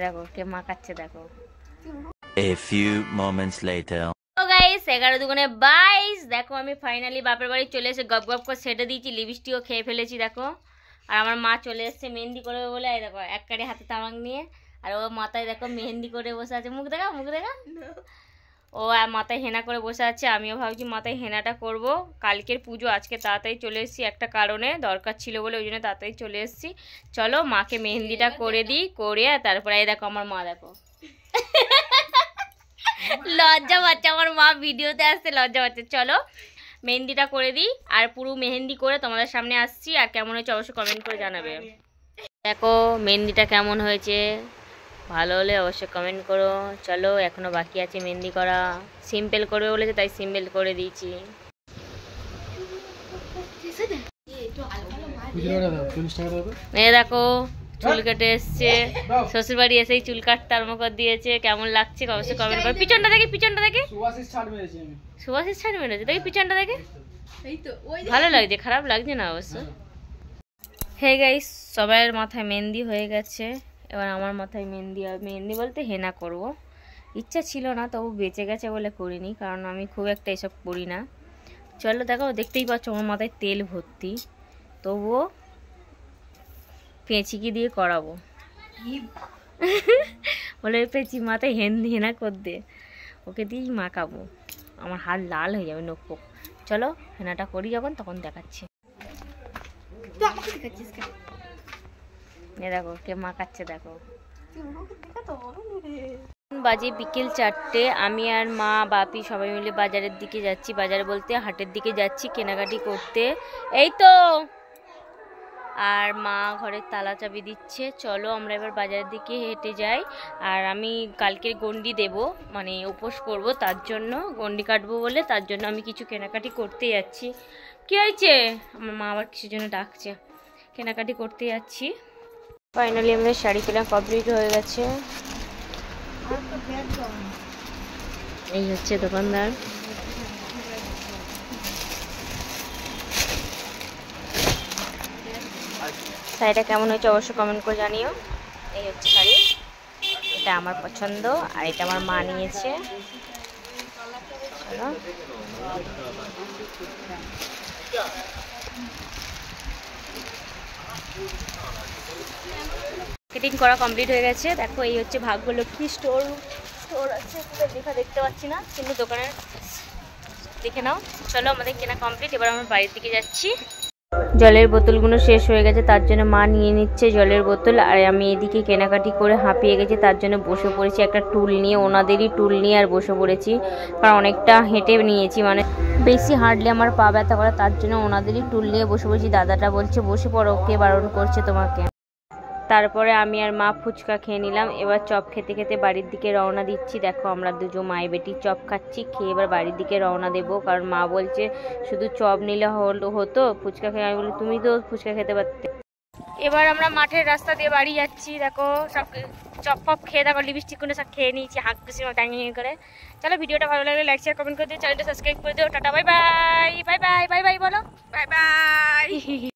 দেখো কে মাখাচ্ছে দেখো। A few moments later. তো গাইস 11 2 দেখো আমি ফাইনালি বাপের বাড়ি চলে এসে গপ গপ করে সেটে দিয়েছি, লিপস্টিকও খেয়ে ফেলেছি দেখো। আর আমার মা চলে এসছে মেহেন্দি করবে বলে, এই দেখো এক কাড়ি হাতে তামাক নিয়ে, আর ও মাথায় দেখো মেহেন্দি করে বসে আছে। মুখ দেখা ও আর মাথায় হেনা করে বসে আছে। আমিও ভাবছি মাথায় হেনাটা করব। কালকের পুজো, আজকে তাড়াতাড়ি চলে এসেছি, একটা কারণে দরকার ছিল বলে ওই জন্য তাড়াতাড়ি চলে এসেছি। চলো মাকে মেহেন্দিটা করে দিই, করে তারপরে এই দেখো আমার মা দেখো লজ্জা পাচ্ছে আমার মা ভিডিওতে আসতে, লজ্জা পাচ্ছে। চলো মেহেন্দিটা করে দিই, আর পুরো মেহেন্দি করে তোমাদের সামনে আসছি। আর কেমন হয়েছে অবশ্যই কমেন্ট করে জানাবে। দেখো মেহেন্দিটা কেমন হয়েছে, ভালো হলে অবশ্যই কমেন্ট করো। চলো এখনো বাকি আছে মেহেন্দি করা, সিম্পল করবে বলেছে তাই সিম্পল করে দিয়েছি। এই দেখো চুল কেটে এসছে, শ্বশুর বাড়ি এসেই চুল কাটতে আরম্ভ করে দিয়েছে। কেমন লাগছে অবশ্যই কমেন্ট করো। পিছনটা দেখি, পিছনটা দেখে সুভাষের ছাড় মেরেছে দেখি, পিছনটা দেখে ভালো লাগছে, খারাপ লাগছে না অবশ্য। হে গাইস, সবাইয়ের মাথায় মেহেন্দি হয়ে গেছে, এবার আমার মাথায় মেহেন্দি। আর মেহেন্দি বলতে হেনা করব, ইচ্ছা ছিল না তবু বেঁচে গেছে বলে করিনি, কারণ আমি খুব একটা এসব করি না। চলো দেখো, দেখতেই পাচ্ছ আমার মাথায় তেল ভর্তি, তবুও পেঁচিকি দিয়ে করাবো বলে পেঁচি মাথায় হেনা কর দে, ওকে দিয়েই মাখাবো, আমার হাত লাল হয়ে যাবে নখ পোক। চলো হেনাটা করি যখন তখন দেখাচ্ছি। দেখো কে মাখাচ্ছে দেখো। বাজে বিকেল 4টে, আমি আর মা বাপি সবাই মিলে বাজারের দিকে যাচ্ছি, বাজারে বলতে হাটের দিকে যাচ্ছি কেনাকাটি করতে। এই তো, আর মা ঘরের তালা চাবি দিচ্ছে। চলো আমরা এবার বাজারের দিকে হেঁটে যাই। আর আমি কালকের গন্ডি দেব, মানে উপোস করব, তার জন্য গন্ডি কাটবো বলে, তার জন্য আমি কিছু কেনাকাটি করতে যাচ্ছি। কি হয়েছে? আমার মা আবার কিছুর জন্য ডাকছে, কেনাকাটি করতে যাচ্ছি। ফাইনালি আমাদের শাড়ি কেনা কমপ্লিট হয়ে গেছে। এই হচ্ছে দোকানদার। শাড়িটা কেমন হয়েছে অবশ্যই কমেন্ট করে জানিও। এই হচ্ছে শাড়ি, এটা আমার পছন্দ, আর এটা আমার মা নিয়েছে। চলো মার্কেটিং করা কমপ্লিট হয়ে গেছে। দেখো এই হচ্ছে ভাগ্যলক্ষ্মী স্টোর আছে, লেখা দেখতে পাচ্ছি না, কিন্তু দোকানের দেখে নাও। চলো আমাদের কেনা কমপ্লিট, এবার আমরা বাড়ির দিকে যাচ্ছি। জলের বোতলগুলো শেষ হয়ে গেছে, তার জন্য মা নিয়ে নিচ্ছে জলের বোতল, আর আমি এদিকে কেনাকাটি করে হাঁপিয়ে গেছি, তার জন্য বসে পড়েছি একটা টুল নিয়ে, ওনাদেরই টুল নিয়ে আর বসে পড়েছি, কারণ অনেকটা হেঁটে নিয়েছি, মানে বেশি হাঁটলে আমার পা ব্যথা করে, তার জন্য ওনাদেরই টুল নিয়ে বসে পড়েছি। দাদাটা বলছে বসে পড়ো, কে বারণ করছে তোমাকে। তারপরে আমি আর মা ফুচকা খেয়ে নিলাম। এবার চপ খেতে খেতে বাড়ির দিকে রওনা দিচ্ছি। দেখো আমরা দুজন মায়ে বেটি চপ খাচ্ছি, খেয়ে এবার বাড়ির দিকে রওনা দেবো, কারণ মা বলছে শুধু চপ নিলে হতো, ফুচকা খেয়ে। আমি বলি তুমি তো ফুচকা খেতে পারতে। এবার আমরা মাঠের রাস্তা দিয়ে বাড়ি যাচ্ছি। দেখো সব চপ পপ খেয়ে, দেখো লিপস্টিক করে সব খেয়ে নিয়েছি হাঁক খুশি টাঙিয়ে করে। চলো ভিডিওটা ভালো লাগলে লাইক শেয়ার কমেন্ট করে দিও, চ্যানেলটা সাবস্ক্রাইব করে দিও। Tata bye bye, bye bye, bye bye বলো, বাই বাই।